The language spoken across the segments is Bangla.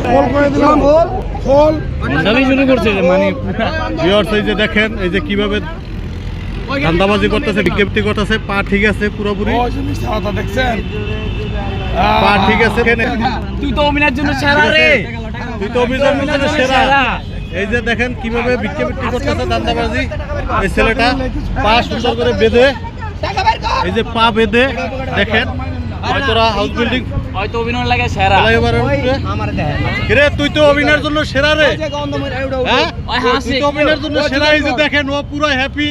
কল করে দিলাম কল দাবি শুরু করছে মানে ভিউয়ার্স এই যে দেখেন এই যে কিভাবে ধান্দাবাজি করতেছে বিজ্ঞপ্তি করতেছে পা ঠিক আছে পুরোপুরি দেখছেন পা ঠিক আছে তুই তো অভিনয়ের জন্য সেরা রে তুই তো অভিনয়ের জন্য সেরা এই যে দেখেন কিভাবে বিজ্ঞপ্তি করতেছে ধান্দাবাজি এই ছেলেটা পা সুন্দর করে বেঁধে এই যে পা বেঁধে দেখেন হয়তোরা হাউস বিল্ডিং হয়তো অভিনয় লাগে সেরা রে তুই তো অভিনয়ের জন্য সেরা রে হ্যাঁ তুই তো অভিনয়ের জন্য সেরা এই যে দেখেন ও পুরো হ্যাপি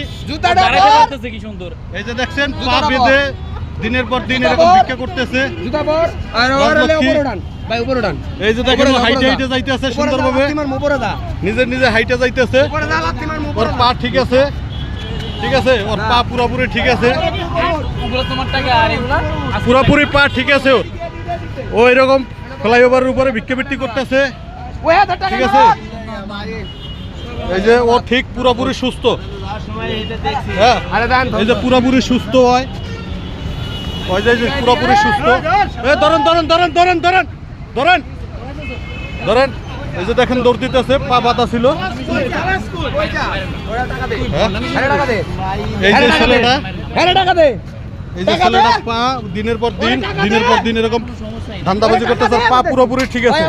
কি সুন্দর এই যে দেখছেন পা বেঁধে দিনের পর দিন এরকম ভিক্ষা করতেছে এই যে দেখেন হাইটে হাইটে যাইতেছে সুন্দরভাবে নিজে নিজে হাইটে যাইতেছে ওর পা ঠিক আছে ঠিক আছে ওর পা পুরোপুরি ঠিক আছে পুরোপুরি পা ঠিক আছে ও এরকম ফ্লাইওভারের উপরে ভিক্ষাবৃত্তি করতেছে ঠিক আছে এই যে ও ঠিক পুরোপুরি সুস্থ হ্যাঁ এই যে পুরোপুরি সুস্থ হয় ওই যে পুরোপুরি সুস্থ ধরেন ধরেন ধরেন ধরেন ধরেন ধরেন ধরেন এই যে দেখেন দৌড় দিতেছে পা বাঁধা ছিল এই যে ছেলেটা এই যে ছেলেটা পা দিনের পর দিন এরকম ধান্দাবাজি করতেছে পা পুরোপুরি ঠিক আছে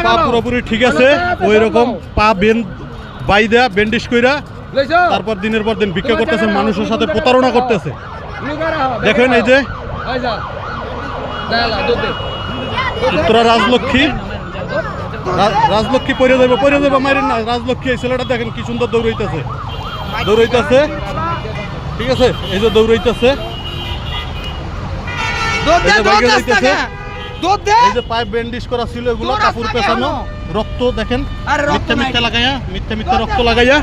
পা পুরোপুরি ঠিক আছে ওই রকম পা বাইদা ব্যান্ডেজ কইরা তারপর দিনের পর দিন ভিক্ষা করতেছে মানুষের সাথে প্রতারণা করতেছে দেখেন এই যে তোরা রাজলক্ষ্মী পরে যাবে মারেন না রাজলক্ষ্মী এই ছেলেটা দেখেন কি সুন্দর দৌড়াইতেছে ঠিক আছে এই যে দৌড়াইতেছে এই যে পাইপ ব্যান্ডেজ করা ছিল এগুলো কাপড় পেছানো রক্ত দেখেন মিথ্যা মিথ্যা রক্ত লাগাইয়া